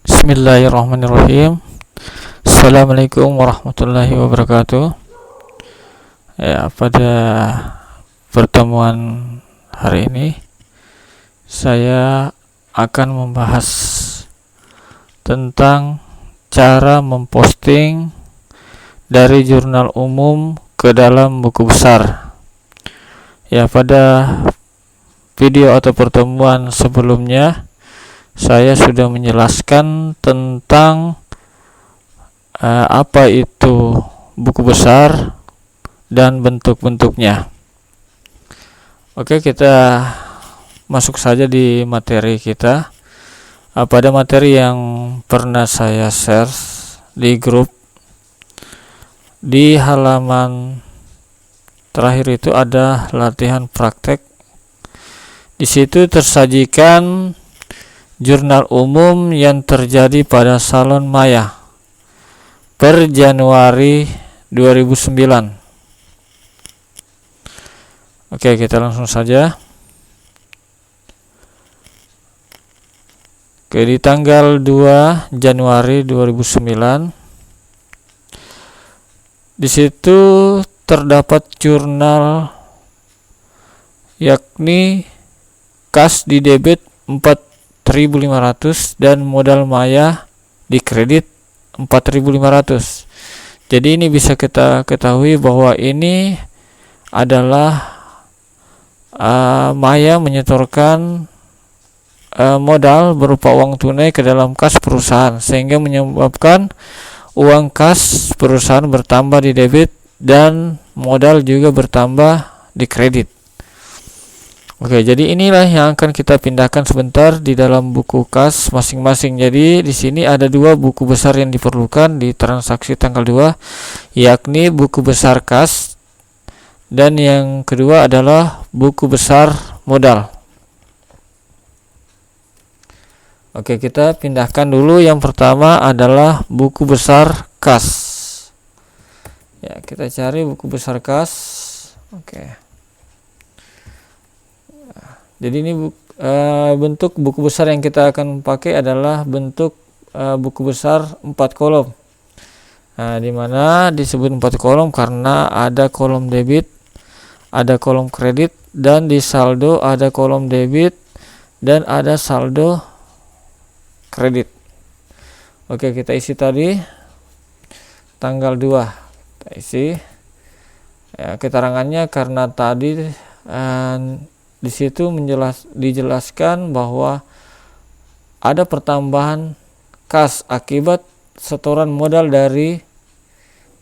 Bismillahirrahmanirrahim. Assalamualaikum warahmatullahi wabarakatuh. Pada pertemuan hari ini saya akan membahas tentang cara memposting dari jurnal umum ke dalam buku besar. Pada video atau pertemuan sebelumnya saya sudah menjelaskan tentang apa itu buku besar dan bentuk-bentuknya. Oke, kita masuk saja di materi kita. Pada materi yang pernah saya share di grup, di halaman terakhir itu ada latihan praktek. Di situ tersajikan jurnal umum yang terjadi pada Salon Maya per Januari 2009. Oke, kita langsung saja. Oke, di tanggal 2 Januari 2009 di situ terdapat jurnal yakni kas di debit 4.500 dan modal maya di kredit 4.500. Jadi ini bisa kita ketahui bahwa ini adalah maya menyetorkan modal berupa uang tunai ke dalam kas perusahaan, sehingga menyebabkan uang kas perusahaan bertambah di debit dan modal juga bertambah di kredit. Oke, jadi inilah yang akan kita pindahkan sebentar di dalam buku kas masing-masing. Jadi di sini ada dua buku besar yang diperlukan di transaksi tanggal 2, yakni buku besar kas dan yang kedua adalah buku besar modal. Oke, kita pindahkan dulu. Yang pertama adalah buku besar kas. Kita cari buku besar kas. Oke. Jadi ini bentuk buku besar yang kita akan pakai adalah bentuk buku besar 4 kolom. Di mana disebut 4 kolom karena ada kolom debit, ada kolom kredit, dan di saldo ada kolom debit dan ada saldo kredit. Oke, kita isi tadi tanggal 2. Kita isi. Keterangannya karena tadi di situ dijelaskan bahwa ada pertambahan kas akibat setoran modal dari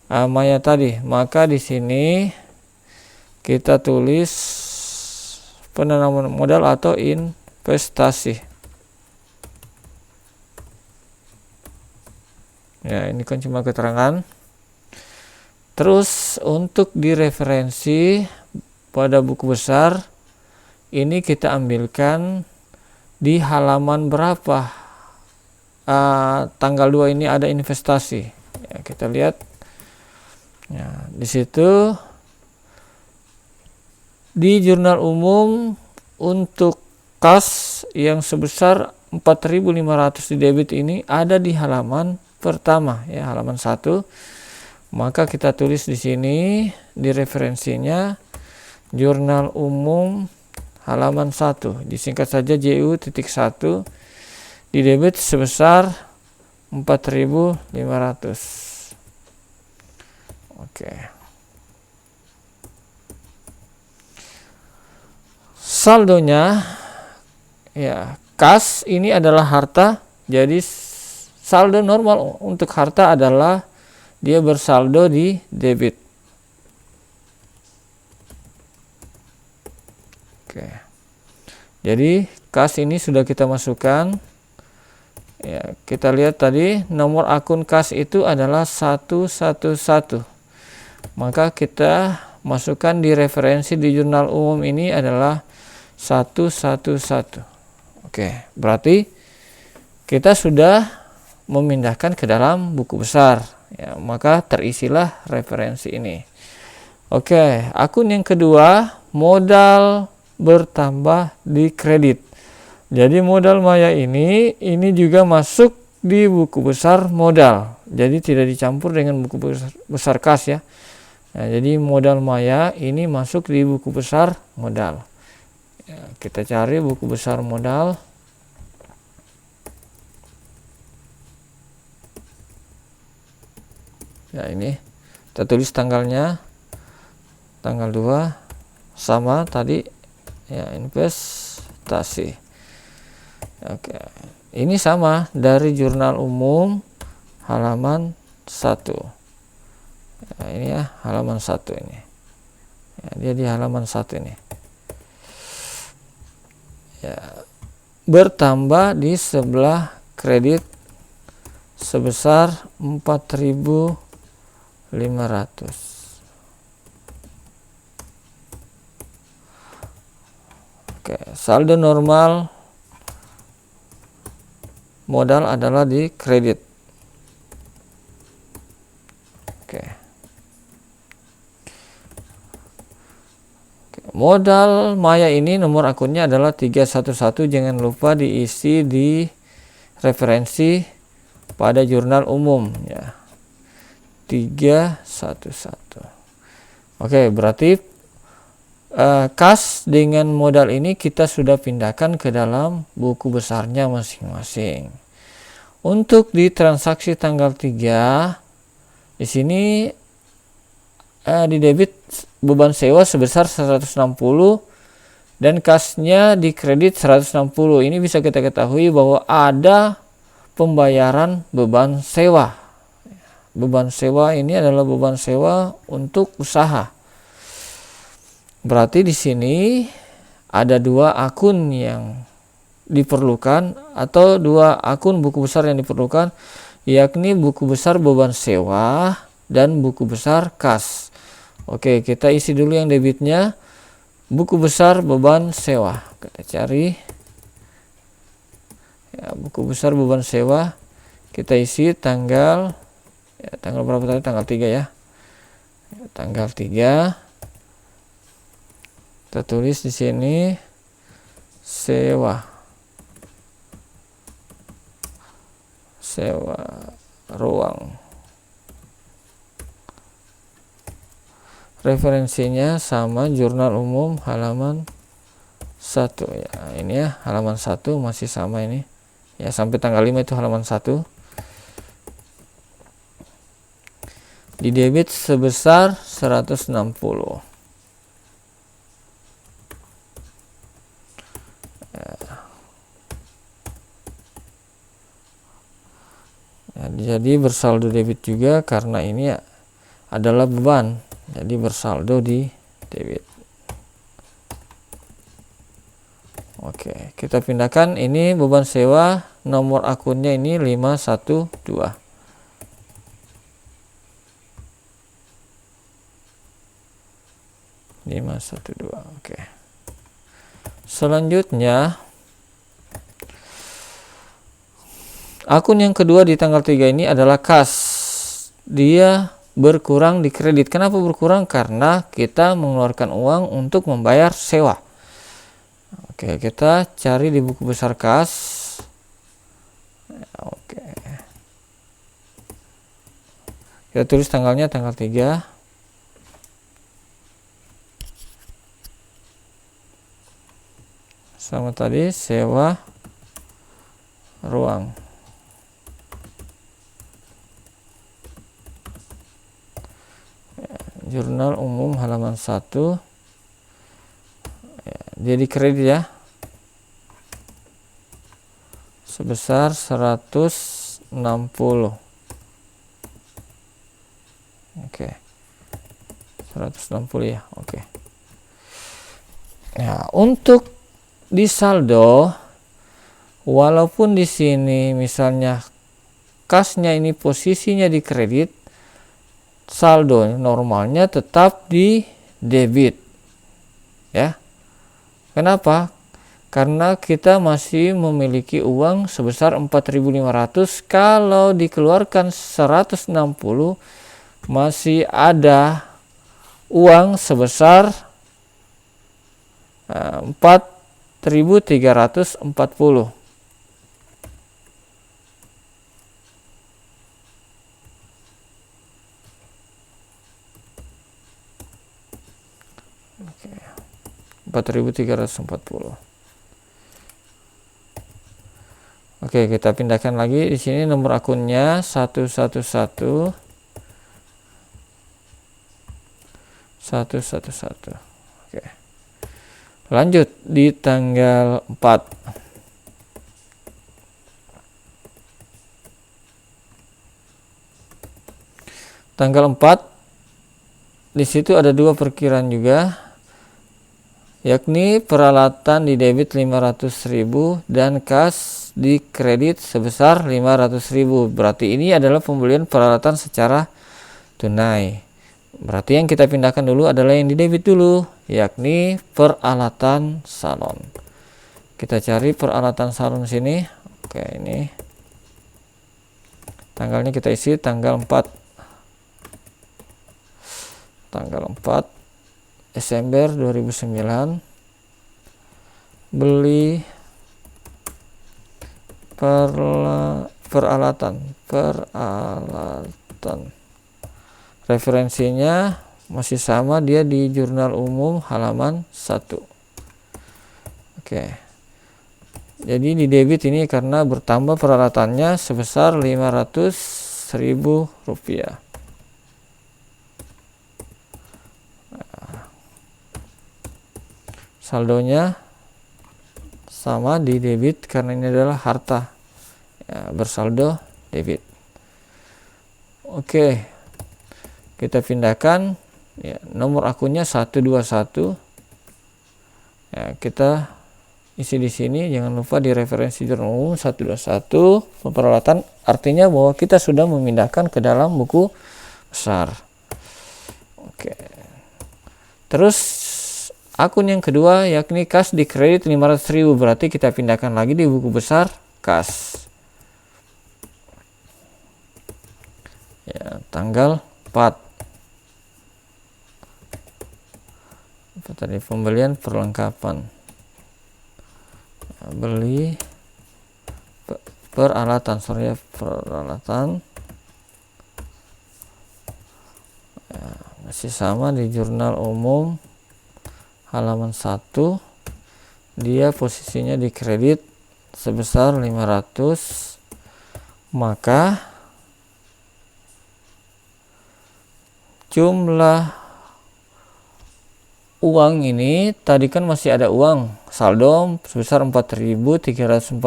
maya tadi. Maka di sini kita tulis penanaman modal atau investasi. Ini kan cuma keterangan. Terus untuk direferensi pada buku besar ini kita ambilkan di halaman berapa? Tanggal 2 ini ada investasi. Kita lihat. Di situ di jurnal umum untuk kas yang sebesar 4.500 di debit ini ada di halaman pertama, halaman 1. Maka kita tulis di sini di referensinya jurnal umum halaman 1, disingkat saja JU.1, di debit sebesar 4.500. Oke. Saldonya kas ini adalah harta. Jadi saldo normal untuk harta adalah dia bersaldo di debit. Jadi kas ini sudah kita masukkan. Kita lihat tadi nomor akun kas itu adalah 111. Maka kita masukkan di referensi di jurnal umum ini adalah 111. Oke, berarti kita sudah memindahkan ke dalam buku besar. Maka terisilah referensi ini. Oke, akun yang kedua, modal bertambah di kredit. Jadi modal maya ini juga masuk di buku besar modal. Jadi tidak dicampur dengan buku besar kas ya. Nah, jadi modal maya ini masuk di buku besar modal. Ya, kita cari buku besar modal. Ya, ini kita tulis tanggalnya, tanggal 2 sama tadi ya, investasi. Oke, ini sama dari jurnal umum halaman 1. Nah, ini ya halaman 1 ini ya, dia di halaman 1 ini ya, bertambah di sebelah kredit sebesar 4.500. Oke, saldo normal modal adalah di kredit. Oke. Modal maya ini nomor akunnya adalah 311, jangan lupa diisi di referensi pada jurnal umum ya. 311. Oke, berarti kas dengan modal ini kita sudah pindahkan ke dalam buku besarnya masing-masing. Untuk di transaksi tanggal 3 di sini di debit beban sewa sebesar 160 dan kasnya di kredit 160. Ini bisa kita ketahui bahwa ada pembayaran beban sewa. Beban sewa ini adalah beban sewa untuk usaha. Berarti di sini ada 2 akun yang diperlukan atau 2 akun buku besar yang diperlukan, yakni buku besar beban sewa dan buku besar kas. Oke, kita isi dulu yang debitnya, buku besar beban sewa. Kita cari ya, buku besar beban sewa, kita isi tanggal ya, tanggal berapa tadi? Tanggal 3 ya. Tanggal 3. Kita tulis di sini sewa ruang. Referensinya sama jurnal umum halaman 1 ya. Ini ya halaman 1 masih sama ini. Ya, sampai tanggal 5 itu halaman 1. Di debit sebesar 160. Ya, jadi bersaldo debit juga karena ini ya adalah beban, jadi bersaldo di debit. Oke, kita pindahkan ini beban sewa, nomor akunnya ini 512. Oke. Selanjutnya akun yang kedua di tanggal 3 ini adalah kas. Dia berkurang di kredit. Kenapa berkurang? Karena kita mengeluarkan uang untuk membayar sewa. Oke, kita cari di buku besar kas. Oke. Kita tulis tanggalnya tanggal 3. Sama tadi sewa ruang. Jurnal umum halaman 1 ya, jadi kredit ya sebesar 160. Oke, 160 ya. Oke ya, untuk di saldo, walaupun di sini misalnya kasnya ini posisinya di kredit, saldo normalnya tetap di debit ya. Kenapa? Karena kita masih memiliki uang sebesar 4.500. Kalau dikeluarkan 160 masih ada uang sebesar 4.340. 4.340. Oke, kita pindahkan lagi. Di sini nomor akunnya 111 111. Oke. Lanjut di tanggal 4. Tanggal 4 di situ ada dua perkiraan juga, yakni peralatan di debit 500.000 dan kas di kredit sebesar 500.000. Berarti ini adalah pembelian peralatan secara tunai. Berarti yang kita pindahkan dulu adalah yang di debit dulu, yakni peralatan salon. Kita cari peralatan salon sini. Oke, ini tanggalnya kita isi tanggal 4 Desember 2009. Beli peralatan. Referensinya masih sama, dia di jurnal umum halaman 1. Oke. Jadi di debit ini karena bertambah peralatannya sebesar 500.000 rupiah. Saldonya sama di debit karena ini adalah harta, ya, bersaldo debit. Oke, kita pindahkan, ya, nomor akunnya 121. Ya, kita isi di sini. Jangan lupa di referensi jurnal umum 121 peralatan, artinya bahwa kita sudah memindahkan ke dalam buku besar. Oke. Terus akun yang kedua yakni kas di kredit 500.000, berarti kita pindahkan lagi di buku besar kas. Ya, tanggal 4. Apa tadi? Pembelian perlengkapan. Ya, beli peralatan, peralatan. Ya, masih sama di jurnal umum halaman 1. Dia posisinya di kredit sebesar 500, maka jumlah uang ini tadi kan masih ada uang saldo sebesar 4.340.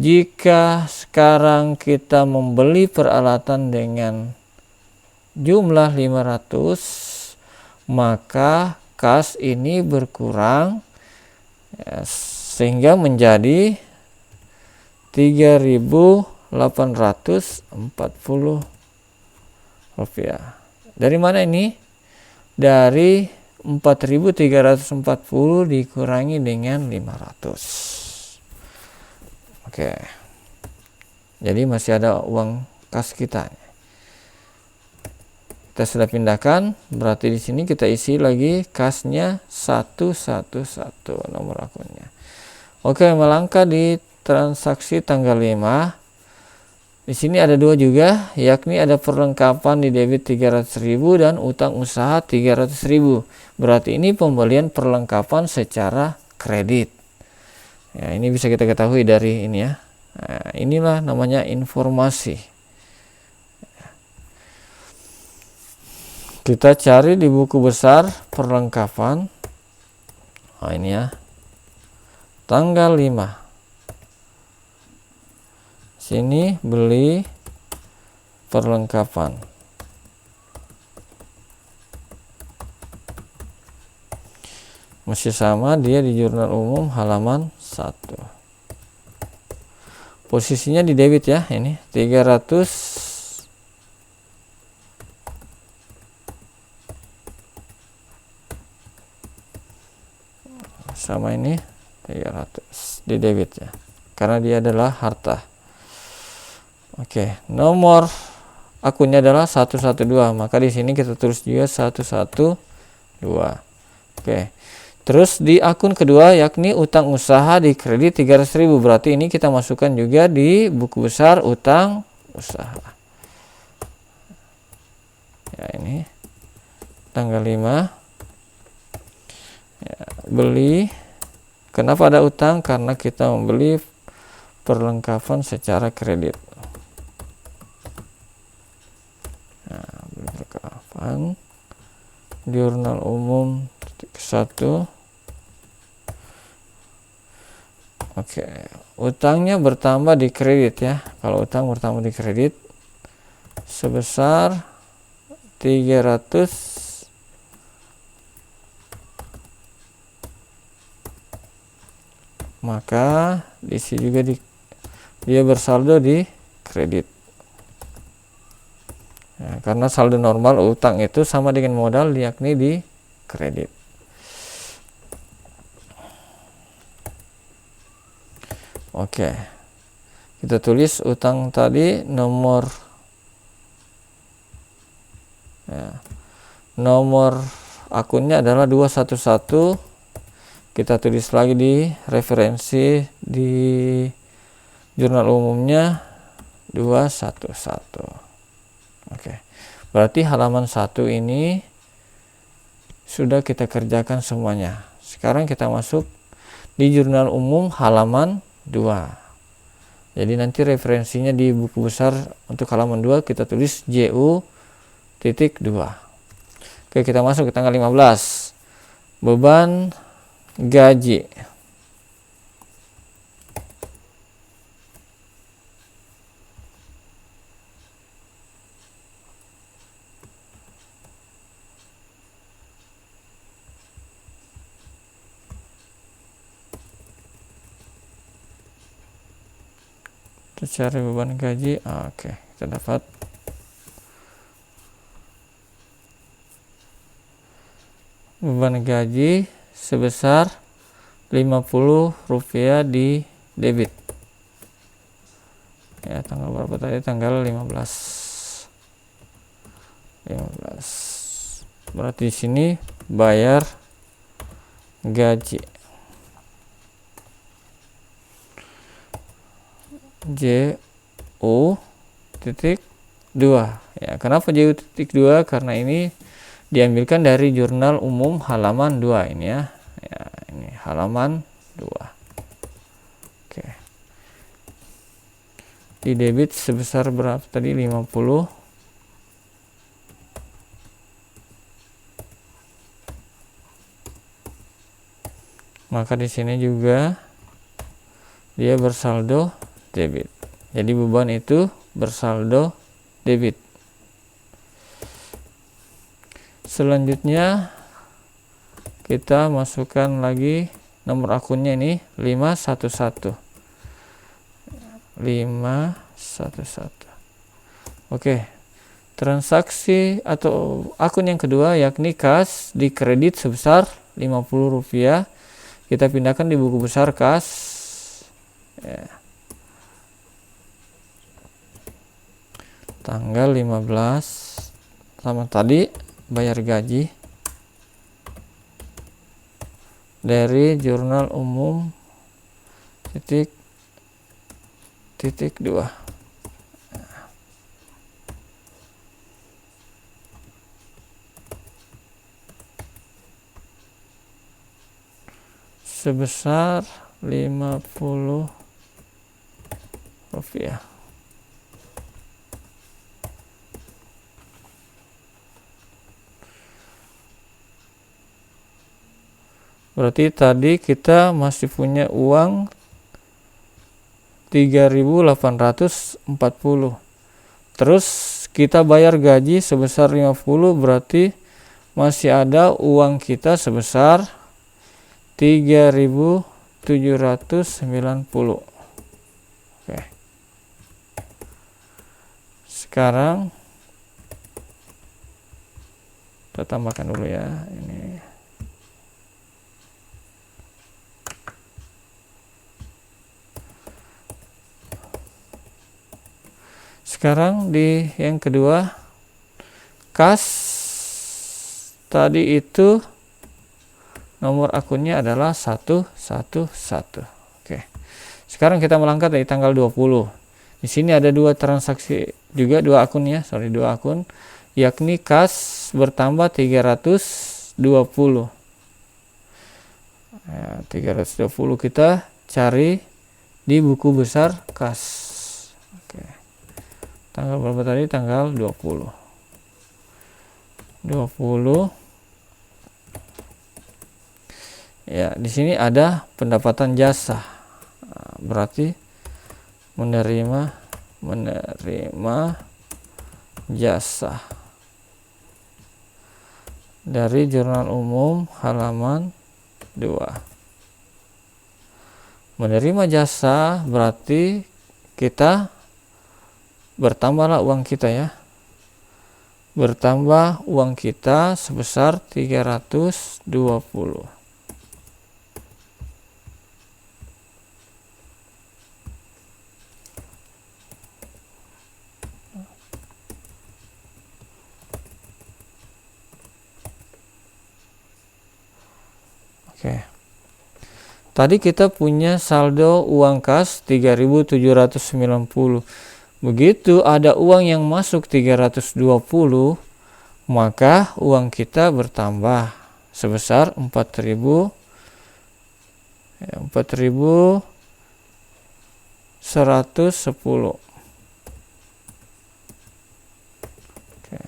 Jika sekarang kita membeli peralatan dengan jumlah 500, maka kas ini berkurang, ya, sehingga menjadi 3.840 rupiah. Dari mana ini? Dari 4.340 dikurangi dengan 500. Oke. Jadi masih ada uang kas kita. Kita sudah pindahkan, berarti di sini kita isi lagi kasnya 111 nomor akunnya. Oke, melangkah di transaksi tanggal 5. Di sini ada dua juga, yakni ada perlengkapan di debit 300.000 dan utang usaha 300.000. Berarti ini pembelian perlengkapan secara kredit. Ya, ini bisa kita ketahui dari ini ya. Nah, inilah namanya informasi. Kita cari di buku besar perlengkapan. Oh, ini ya. Tanggal 5. Sini beli perlengkapan. Masih sama, dia di jurnal umum halaman 1. Posisinya di debit ya, ini 300. Sama ini 300 di debit ya, karena dia adalah harta. Oke, nomor akunnya adalah 112, maka di sini kita tulis juga 112. Oke. Terus di akun kedua yakni utang usaha di kredit 300.000, berarti ini kita masukkan juga di buku besar utang usaha. Ya, ini tanggal 5. ya, beli. Kenapa ada utang? Karena kita membeli perlengkapan secara kredit. Nah, beli perlengkapan jurnal umum 1. Oke, utangnya bertambah di kredit ya. Kalau utang bertambah di kredit sebesar 300, maka di sini juga dia bersaldo di kredit. Ya, karena saldo normal utang itu sama dengan modal, yakni di kredit. Oke, kita tulis utang tadi nomor akunnya adalah 211. Kita tulis lagi di referensi di jurnal umumnya 211. Oke, berarti halaman 1 ini sudah kita kerjakan semuanya. Sekarang kita masuk di jurnal umum halaman 2. Jadi nanti referensinya di buku besar untuk halaman 2 kita tulis JU.2. Oke, kita masuk ke tanggal 15. Beban gaji. Kita cari beban gaji. Oke, kita dapat beban gaji sebesar Rp50 di debit. Ya, tanggal berapa tadi? Tanggal 15. Berarti di sini bayar gaji. JU.2. Ya, kenapa JU.2? Karena ini diambilkan dari jurnal umum halaman 2 ini ya. Ya, ini halaman 2. Oke. Di debit sebesar berapa tadi? 50. Maka di sini juga dia bersaldo debit. Jadi beban itu bersaldo debit. Selanjutnya kita masukkan lagi nomor akunnya ini 511. Oke. Transaksi atau akun yang kedua yakni kas di kredit sebesar Rp50. Kita pindahkan di buku besar kas. Ya. Tanggal 15 sama tadi bayar gaji dari jurnal umum titik 2. Sebesar Rp50. Berarti tadi kita masih punya uang 3.840. Terus kita bayar gaji sebesar 50, berarti masih ada uang kita sebesar 3.790. Oke. Sekarang kita tambahkan dulu ya ini. Sekarang di yang kedua, kas tadi itu nomor akunnya adalah 111. Oke. Sekarang kita melangkah dari tanggal 20. Di sini ada dua transaksi juga, dua akun, yakni kas bertambah 320. Ya, 320 kita cari di buku besar kas. Oke. Tanggal berapa tadi? Tanggal 20. Ya, di sini ada pendapatan jasa. Nah, berarti menerima jasa dari jurnal umum halaman 2. Menerima jasa berarti kita bertambahlah uang kita ya. Bertambah uang kita sebesar 320. Oke. Tadi kita punya saldo uang kas 3.790. Begitu ada uang yang masuk 320, maka uang kita bertambah sebesar 4.110. Oke.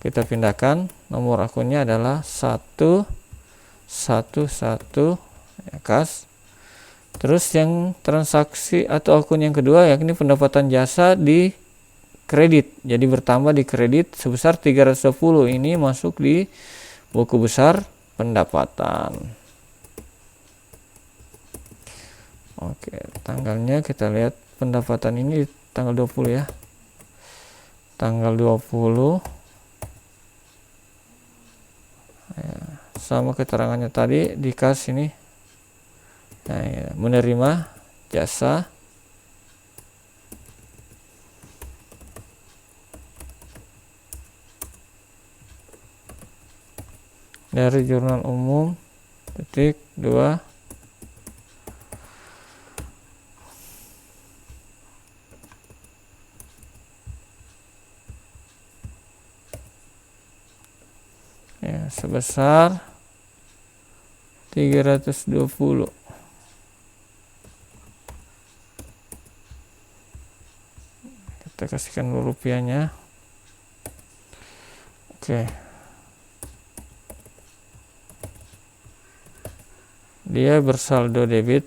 Kita pindahkan, nomor akunnya adalah 111 ya, kas. Terus yang transaksi atau akun yang kedua yakni pendapatan jasa di kredit. Jadi bertambah di kredit sebesar 310. Ini masuk di buku besar pendapatan. Oke, tanggalnya kita lihat pendapatan ini tanggal 20 ya. Tanggal 20. Ya, sama keterangannya tadi di kas ini. Nah, ya, menerima jasa dari jurnal umum titik 2 ya, sebesar 320. Kita kasihkan dulu rupiahnya. Oke. Dia bersaldo debit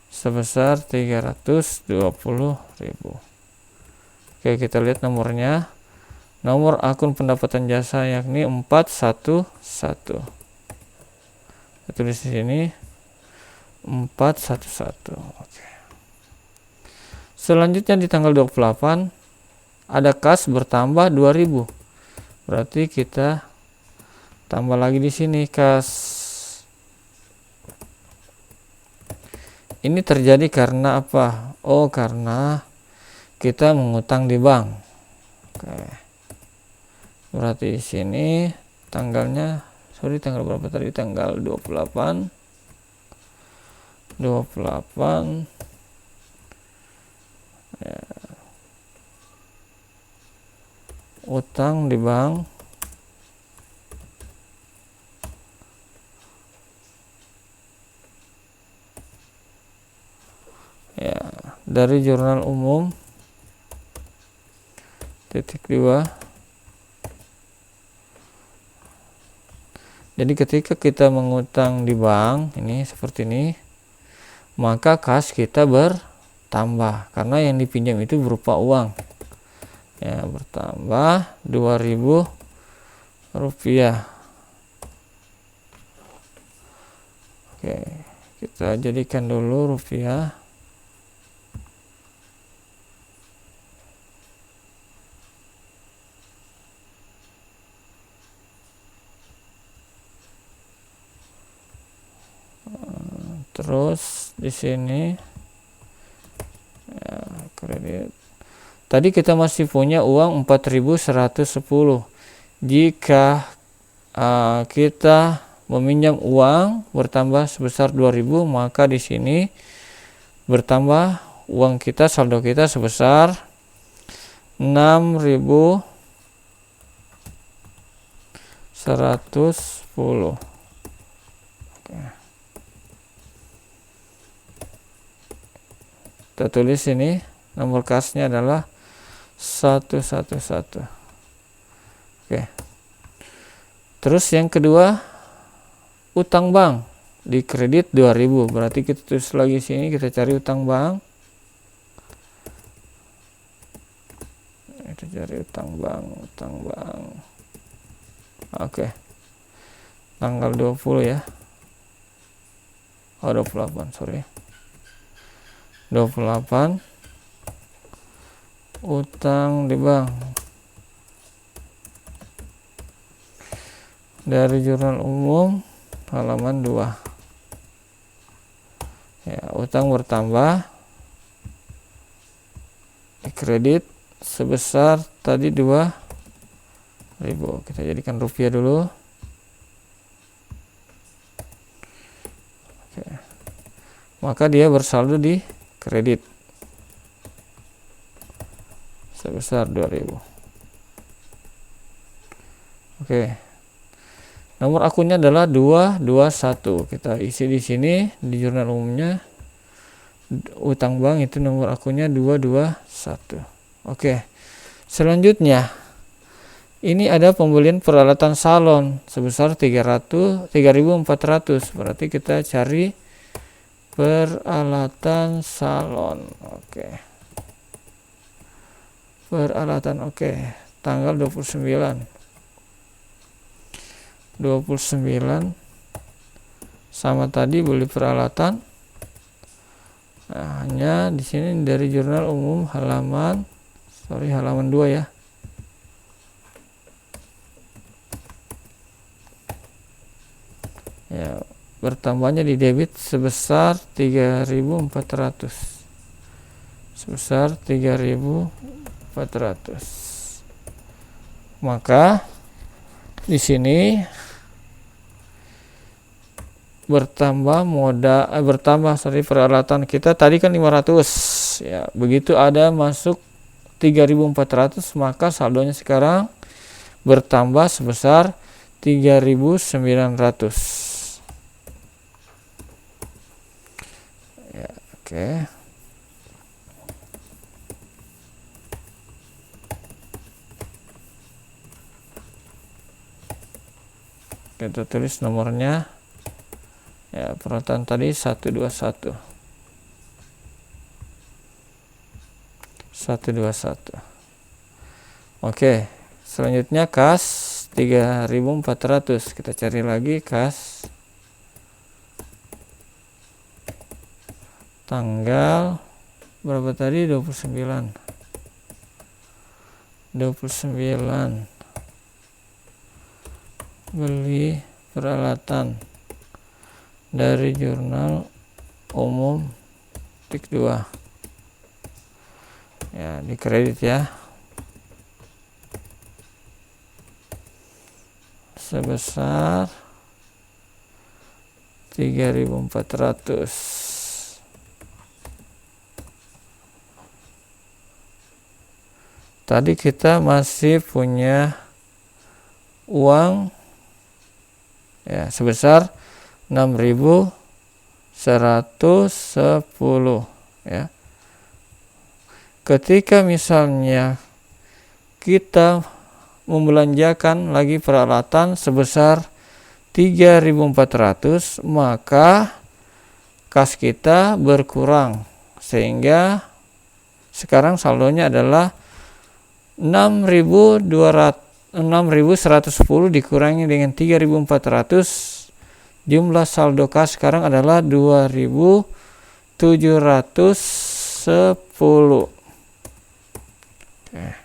sebesar 320.000. Oke, kita lihat nomornya. Nomor akun pendapatan jasa yakni 411. Kita tulis di sini 411. Oke. Selanjutnya di tanggal 28 ada kas bertambah 2000. Berarti kita tambah lagi di sini kas. Ini terjadi karena apa? Oh, karena kita mengutang di bank. Oke. Berarti di sini tanggalnya, tanggal berapa tadi? Tanggal 28. Ya. Utang di bank ya, dari jurnal umum titik 2. Jadi ketika kita mengutang di bank ini seperti ini, maka kas kita bertambah karena yang dipinjam itu berupa uang. Ya, bertambah 2.000 rupiah. Oke, kita jadikan dulu rupiah. Terus di sini ya, kredit. Tadi kita masih punya uang 4.110. Jika kita meminjam uang bertambah sebesar 2.000, maka di sini bertambah uang kita, saldo kita sebesar 6.110. Kita tulis ini nomor kasnya adalah 111. Oke. Terus yang kedua, utang bank di kredit 2000. Berarti kita tulis lagi sini, kita cari utang bank. Kita cari utang bank. Oke. Tanggal 20 ya. Oh, 28, sorry. 28 utang di bank dari jurnal umum halaman 2 ya. Utang bertambah di kredit sebesar tadi 2000. Kita jadikan rupiah dulu. Oke. Maka dia bersaldo di kredit sebesar 2000. Oke. Nomor akunnya adalah 221. Kita isi di sini di jurnal umumnya. Utang bank itu nomor akunnya 221. Oke. Selanjutnya ini ada pembelian peralatan salon sebesar 3.400. Berarti kita cari peralatan salon. Oke. Peralatan, oke. Tanggal 29 sama tadi beli peralatan. Nah, hanya di sini dari jurnal umum halaman 2 ya. Ya, bertambahnya di debit sebesar 3.400. Sebesar 3.400. Maka di sini bertambah peralatan kita tadi kan 500 ya. Begitu ada masuk 3.400, maka saldonya sekarang bertambah sebesar 3.900. Oke. Kita tulis nomornya ya. Peralatan tadi 121. Oke. Selanjutnya kas 3.400. Kita cari lagi kas tanggal berapa tadi? 29 beli peralatan dari jurnal umum tik 2 ya, di kredit ya, sebesar 3.400. Tadi kita masih punya uang ya sebesar 6.110 ya. Ketika misalnya kita membelanjakan lagi peralatan sebesar 3.400, maka kas kita berkurang sehingga sekarang saldonya adalah 6.110 dikurangi dengan 3.400. Jumlah saldo kas sekarang adalah 2.710. Oke.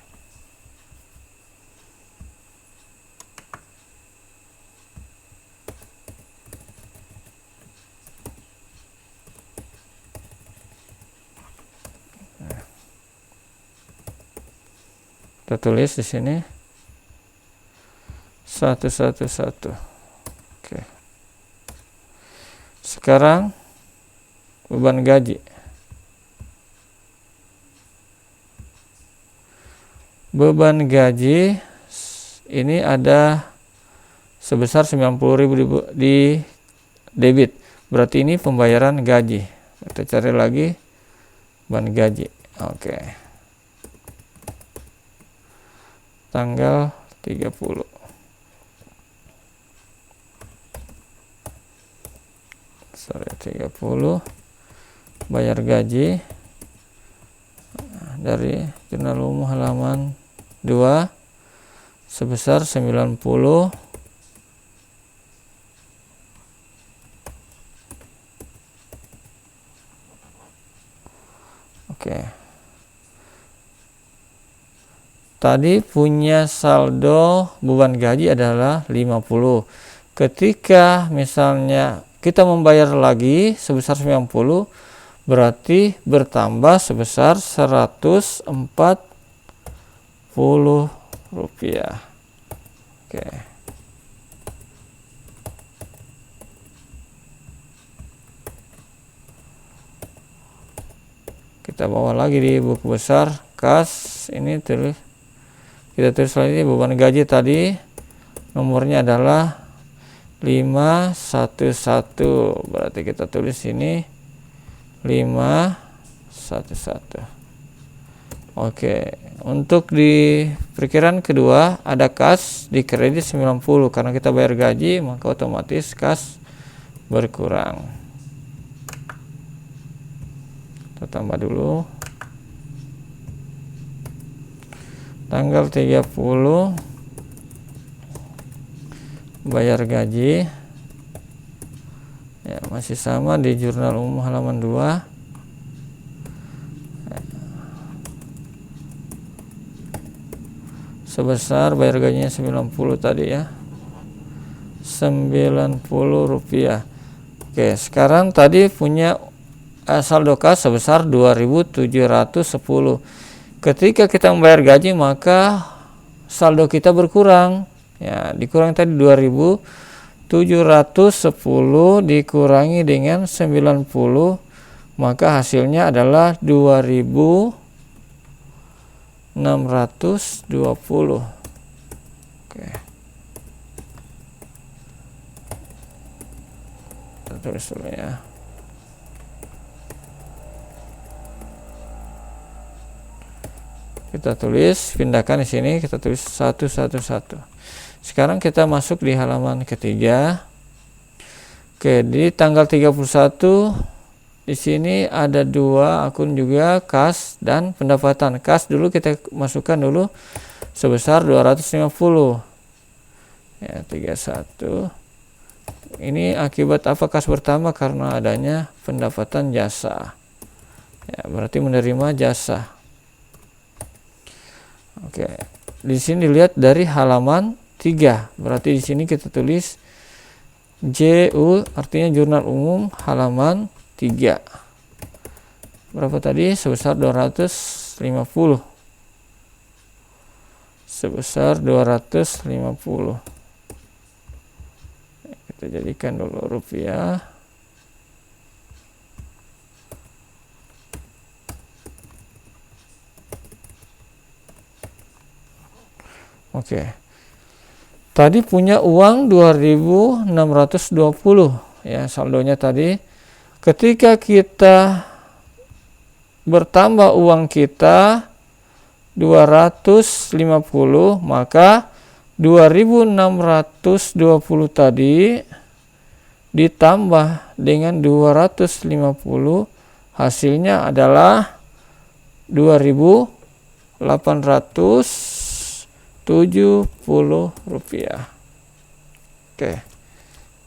Kita tulis di sini 111. Oke. Sekarang beban gaji. Beban gaji ini ada sebesar 90.000 debit. Berarti ini pembayaran gaji. Kita cari lagi beban gaji. Oke. Tanggal 30. Sorry, 30 bayar gaji dari Jurnal Umum halaman 2 sebesar 90. Oke. Tadi punya saldo beban gaji adalah 50. Ketika misalnya kita membayar lagi sebesar 90, berarti bertambah sebesar 140 rupiah. Oke. Kita bawa lagi di buku besar kas, ini kita tulis lagi beban gaji tadi nomornya adalah 511, berarti kita tulis ini 511. Oke, untuk di perkiraan kedua ada kas di kredit 90, karena kita bayar gaji maka otomatis kas berkurang. Kita tambah dulu. Tanggal 30 bayar gaji ya, masih sama di Jurnal Umum halaman 2. Sebesar bayar gajinya 90 tadi ya, 90 rupiah. Oke, sekarang tadi punya saldo kas sebesar 2.710. Ketika kita membayar gaji maka saldo kita berkurang ya, dikurangi tadi 2.710 dikurangi dengan 90, maka hasilnya adalah 2.620. Oke, kita tulis dulu ya. Kita tulis, pindahkan di sini, kita tulis 111. Sekarang kita masuk di halaman ketiga. Oke, di tanggal 31 di sini ada dua akun juga, kas dan pendapatan. Kas dulu kita masukkan dulu sebesar 250. Ya, 31. Ini akibat apa kas bertambah? Karena adanya pendapatan jasa. Ya, berarti menerima jasa. Oke, di sini dilihat dari halaman 3. Berarti di sini kita tulis JU, artinya Jurnal Umum halaman 3. Berapa tadi? Sebesar 250. Sebesar 250. Kita jadikan dulu rupiah. Oke. Tadi punya uang 2.620 ya, saldonya tadi. Ketika kita bertambah uang kita 250, maka 2.620 tadi ditambah dengan 250, hasilnya adalah 2.870 rupiah. Oke,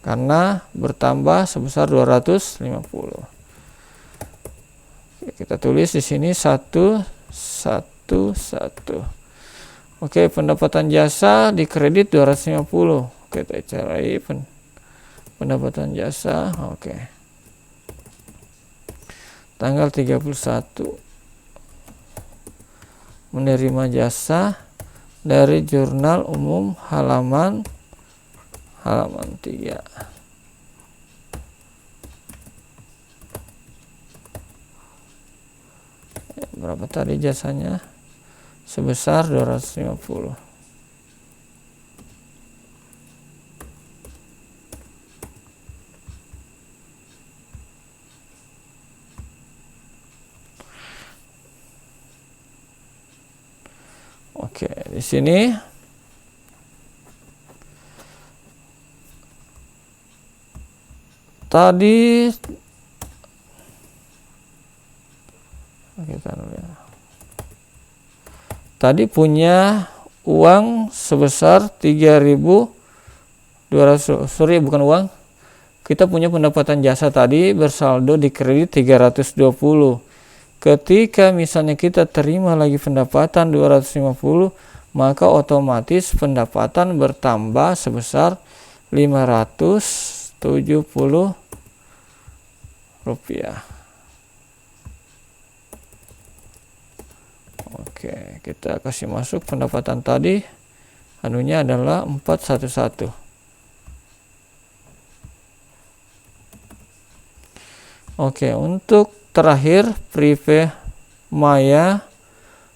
karena bertambah sebesar 250. Oke, kita tulis di sini 111. Oke, pendapatan jasa di kredit 250. Oke, kita cari pendapatan jasa. Oke, tanggal 31 menerima jasa dari Jurnal Umum halaman 3. Berapa tadi jasanya? Sebesar 250. Oke, di sini tadi kita lihat. Tadi punya uang sebesar 3.200, sorry bukan uang. Kita punya pendapatan jasa tadi bersaldo di kredit 320. Ketika misalnya kita terima lagi pendapatan 250, maka otomatis pendapatan bertambah sebesar 570 rupiah. Oke, kita kasih masuk pendapatan tadi, anunya adalah 411. Oke, untuk terakhir Prive Maya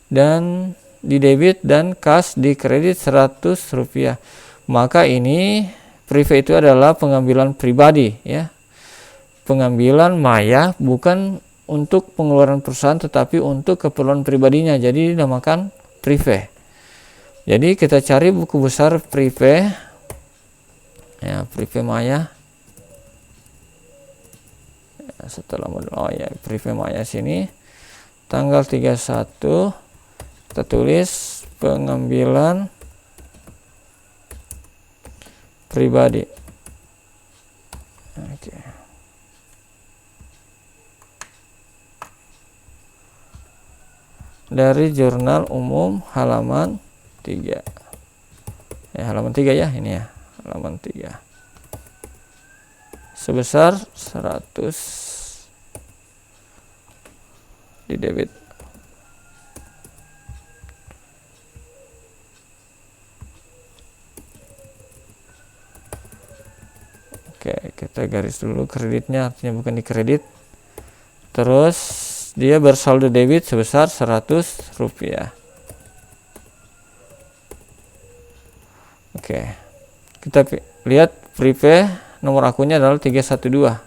dan di debit dan kas di kredit 100 rupiah. Maka ini Prive itu adalah pengambilan pribadi ya. Pengambilan Maya bukan untuk pengeluaran perusahaan tetapi untuk keperluan pribadinya, jadi dinamakan Prive. Jadi kita cari buku besar Prive ya, Prive Maya ya, setelah Prive Maya sini tanggal 31 kita tulis pengambilan pribadi. Oke. Dari jurnal umum halaman 3 ya, halaman 3 ya, ini ya halaman 3 sebesar 100 di debit. Oke, kita garis dulu kreditnya, artinya bukan di kredit. Terus dia bersaldo debit sebesar 100 rupiah. Oke, kita lihat Prive nomor akunnya adalah 312.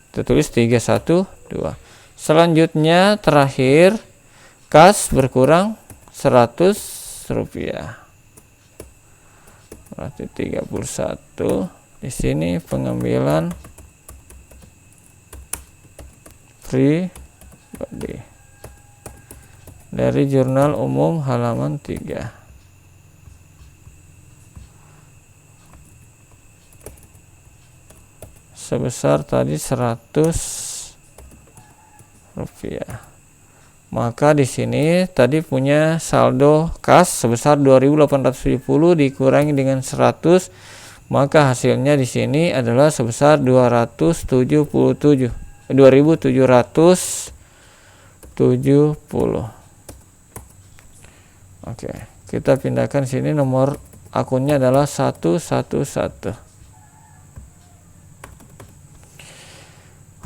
Kita tulis 312. Selanjutnya terakhir kas berkurang 100 rupiah. Berarti 31. Di sini pengambilan pribadi dari jurnal umum halaman 3. Sebesar tadi 100 rupiah. Maka di sini tadi punya saldo kas sebesar 2.870 dikurangi dengan 100, maka hasilnya di sini adalah sebesar 2.770. Oke, kita pindahkan sini, nomor akunnya adalah 111.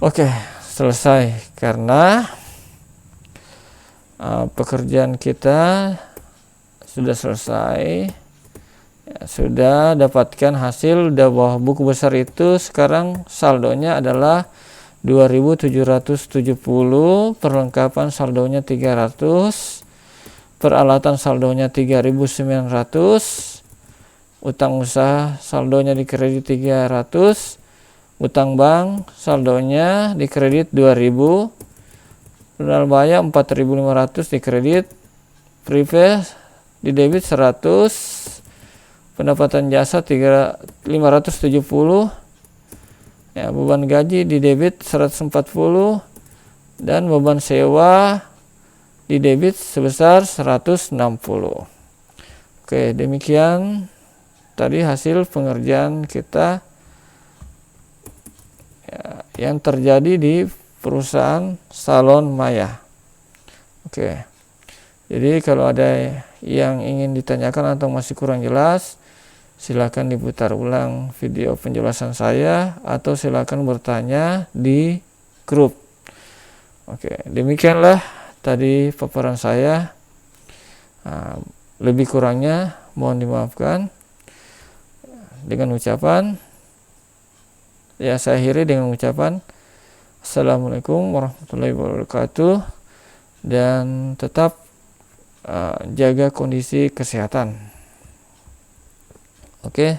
Oke, selesai karena pekerjaan kita sudah selesai ya, sudah dapatkan hasil bawah buku besar itu. Sekarang saldonya adalah 2.770, perlengkapan saldonya 300, peralatan saldonya 3.900, utang usaha saldonya di kredit 300, utang bank saldonya di kredit 2.000, modal bayar 4.500 di kredit, Prive di debit 100, pendapatan jasa 570 ya, beban gaji di debit 140 dan beban sewa di debit sebesar 160. Oke, demikian tadi hasil pengerjaan kita ya, yang terjadi di perusahaan Salon Maya. Oke, jadi kalau ada yang ingin ditanyakan atau masih kurang jelas, silakan diputar ulang video penjelasan saya atau silakan bertanya di grup. Oke, demikianlah tadi paparan saya. Lebih kurangnya mohon dimaafkan. Dengan ucapan ya, saya akhiri dengan ucapan Assalamualaikum warahmatullahi wabarakatuh, dan tetap jaga kondisi kesehatan. Oke.